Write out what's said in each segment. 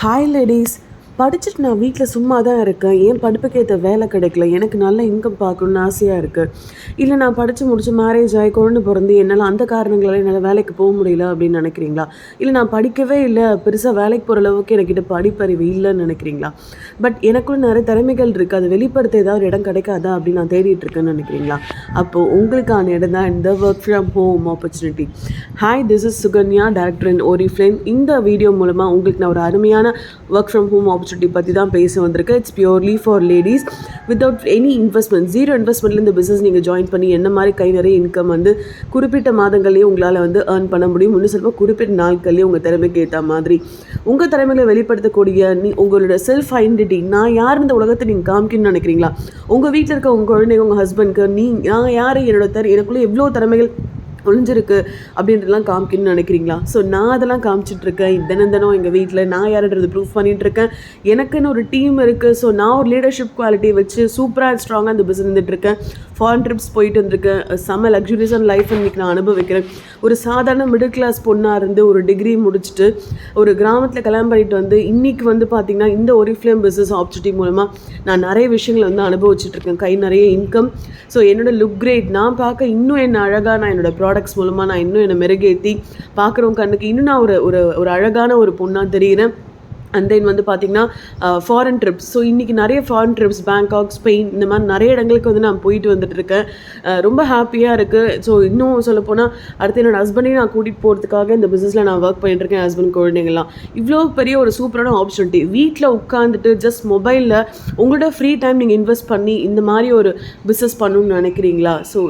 Hi ladies, படிச்சுட்டு நான் வீட்டில் சும்மா தான் இருக்கேன். ஏன் படிப்புக்கு ஏற்ற வேலை கிடைக்கல, எனக்கு நல்ல இன்கம் பார்க்கணுன்னு ஆசையாக இருக்குது. இல்லை நான் படித்து முடிச்சு மேரேஜ் ஆகி குழந்தை பிறந்து என்னால் அந்த காரணங்களால் என்னால் வேலைக்கு போக முடியல அப்படின்னு நினைக்கிறீங்களா? இல்லை நான் படிக்கவே இல்லை, பெருசாக வேலைக்கு போகிற அளவுக்கு என்கிட்ட படிப்பறிவு இல்லைன்னு நினைக்கிறீங்களா? பட் எனக்குள்ள நிறைய திறமைகள் இருக்குது, அது வெளிப்படுத்த ஏதாவது இடம் கிடைக்காதா அப்படின்னு நான் தேடிட்டு இருக்கேன்னு நினைக்கிறீங்களா? அப்போது உங்களுக்கான இடம் தான் இந்த work from home opportunity. Hi, this is Sukanya, director in Oriflame. இந்த வீடியோ மூலமாக உங்களுக்கு நான் ஒரு அருமையான ஒர்க் ஃப்ரம் ஹோம் ஆப்பர்ச்சுனிட்டி பற்றி தான் பேச வந்திருக்கு. It's purely for ladies without any investment. Zero இன்வெஸ்ட்மெண்ட்டில் இந்த பிஸ்னஸ் நீங்கள் ஜாயின் பண்ணி என்ன மாதிரி கை நிறைய இன்கம் குறிப்பிட்ட மாதங்கள்லேயே உங்களால் ஏர்ன் பண்ண முடியும். இன்னும் சொல்லுவோம் குறிப்பிட்ட நாட்கள்லேயே உங்கள் திறமைக்கு ஏற்ற மாதிரி உங்கள் திறமைகளை வெளிப்படுத்தக்கூடிய உங்களோட செல்ஃப் ஐடென்டிட்டி, நான் யார் இந்த உலகத்தை நீங்கள் காமிக்கணும்னு நினைக்கிறீங்களா? உங்கள் வீட்டில் இருக்க உங்கள் குழந்தைங்க, உங்கள் ஹஸ்பண்ட்க்கு நான் யார், எனக்குள்ளே எவ்வளோ திறமைகள் ஒழிஞ்சிருக்கு அப்படின்றலாம் காமிக்கணும்னு நினைக்கிறீங்களா? ஸோ நான் அதெல்லாம் காமிச்சிட்ருக்கேன். தினம் எங்கள் வீட்டில் நான் யாருன்றது ப்ரூஃப் பண்ணிகிட்ருக்கேன். எனக்குன்னு ஒரு டீம் இருக்குது. ஸோ நான் ஒரு லீடர்ஷிப் குவாலிட்டியை வச்சு சூப்பராக ஸ்ட்ராங்காக இந்த பிஸ்னஸ் இருந்துகிட்ருக்கேன். ஃபாரின் ட்ரிப்ஸ் போயிட்டு வந்திருக்கேன். செம்ம லக்ஸுரியஸான லைஃப் இன்றைக்கி நான் அனுபவிக்கிறேன். ஒரு சாதாரண மிடில் கிளாஸ் பொண்ணாக இருந்து ஒரு டிகிரி முடிச்சுட்டு ஒரு கிராமத்தில் கிளம்பிட்டு இன்றைக்கி பார்த்திங்கன்னா இந்த ஓரிஃப்ளேம் பிஸ்னஸ் ஆப்பர்ச்சுனிட்டி மூலமாக நான் நிறைய விஷயங்களை அனுபவிச்சுட்ருக்கேன். கை நிறைய இன்கம். ஸோ என்னோடய லுக் கிரேட் நான் பார்க்க இன்னும் என்ன அழகாக நான் என்னோடய ப்ராடக்ட்ஸ் மூலமாக நான் இன்னும் என்னை மெருகேற்றி பார்க்குறவங்க கண்ணுக்கு இன்னும் நான் ஒரு அழகான ஒரு பொண்ணாக தெரிகிறேன். அண்ட் தென் பார்த்திங்கன்னா ஃபாரின் ட்ரிப்ஸ். ஸோ இன்றைக்கி நிறைய ஃபாரின் ட்ரிப்ஸ், பேங்காக், ஸ்பெயின், இந்த மாதிரி நிறைய இடங்களுக்கு நான் போயிட்டு வந்துட்டுருக்கேன். ரொம்ப ஹாப்பியாக இருக்குது. ஸோ இன்னும் சொல்லப்போனால் அடுத்து என்னோடய ஹஸ்பண்டையும் நான் கூட்டிகிட்டு போகிறதுக்காக இந்த பிஸ்னஸில் நான் ஒர்க் பண்ணிட்டுருக்கேன். ஹஸ்பண்ட் குழந்தைங்கள்லாம் இவ்வளோ பெரிய ஒரு சூப்பரான ஆப்பர்ச்சுனிட்டி. வீட்டில் உட்காந்துட்டு ஜஸ்ட் மொபைலில் உங்களோட ஃப்ரீ டைம் நீங்கள் இன்வெஸ்ட் பண்ணி இந்த மாதிரி ஒரு பிஸ்னஸ் பண்ணணும்னு நினைக்கிறீங்களா? So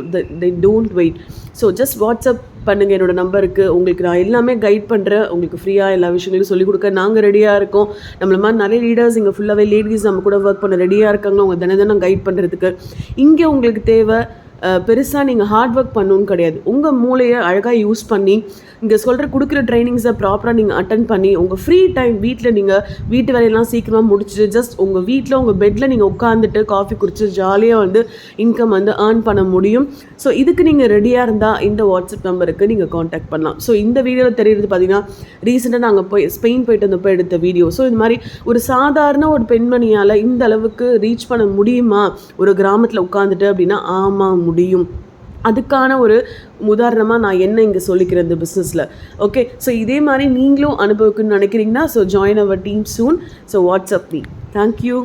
they don't wait. So just WhatsApp பண்ணுங்கள் என்னோடய நம்பருக்கு. உங்களுக்கு நான் எல்லாமே கைட் பண்ணுறேன். உங்களுக்கு ஃப்ரீயாக எல்லா விஷயங்களையும் சொல்லிக் கொடுக்க நாங்கள் ரெடியாக இருக்கோம். நம்மள மாதிரி நிறைய லீடர்ஸ் இங்கே ஃபுல்லாகவே லேடிஸ் நம்ம கூட ஒர்க் பண்ண ரெடியாக இருக்காங்க. உங்கள் தினம் கைட் பண்ணுறதுக்கு. இங்கே உங்களுக்கு தேவை பெருசாக நீங்கள் ஹார்ட் ஒர்க் பண்ணணும்னு கிடையாது. உங்கள் மூளையை அழகாக யூஸ் பண்ணி இங்கே கொடுக்குற ட்ரைனிங்ஸை ப்ராப்பராக நீங்கள் அட்டன் பண்ணி உங்கள் ஃப்ரீ டைம் வீட்டில் நீங்கள் வீட்டு வேலையெல்லாம் சீக்கிரமாக முடிச்சுட்டு ஜஸ்ட் உங்கள் வீட்டில் உங்கள் பெட்டில் நீங்கள் உட்காந்துட்டு காஃபி குடிச்சு ஜாலியாக இன்கம் ஏர்ன் பண்ண முடியும். ஸோ இதுக்கு நீங்கள் ரெடியாக இருந்தால் இந்த வாட்ஸ்அப் நம்பருக்கு நீங்கள் காண்டாக்ட் பண்ணலாம். ஸோ இந்த வீடியோவில் தெரியுறது பார்த்தீங்கன்னா ரீசெண்டாக நாங்கள் ஸ்பெயின் போயிட்டு வந்தப்போ எடுத்த வீடியோ. ஸோ இது மாதிரி ஒரு சாதாரண ஒரு பெண்மணியால் இந்த அளவுக்கு ரீச் பண்ண முடியுமா ஒரு கிராமத்தில் உட்காந்துட்டு அப்படின்னா? ஆமாம், முடியும். அதுக்கான ஒரு உதாரணமாக நான் என்ன இங்கே சொல்லிக்கிறேன் இந்த பிஸ்னஸில். ஓகே, ஸோ இதே மாதிரி நீங்களும் அனுபவிக்கணும்னு நினைக்கிறீங்கன்னா so join our team soon. So WhatsApp me. Thank you.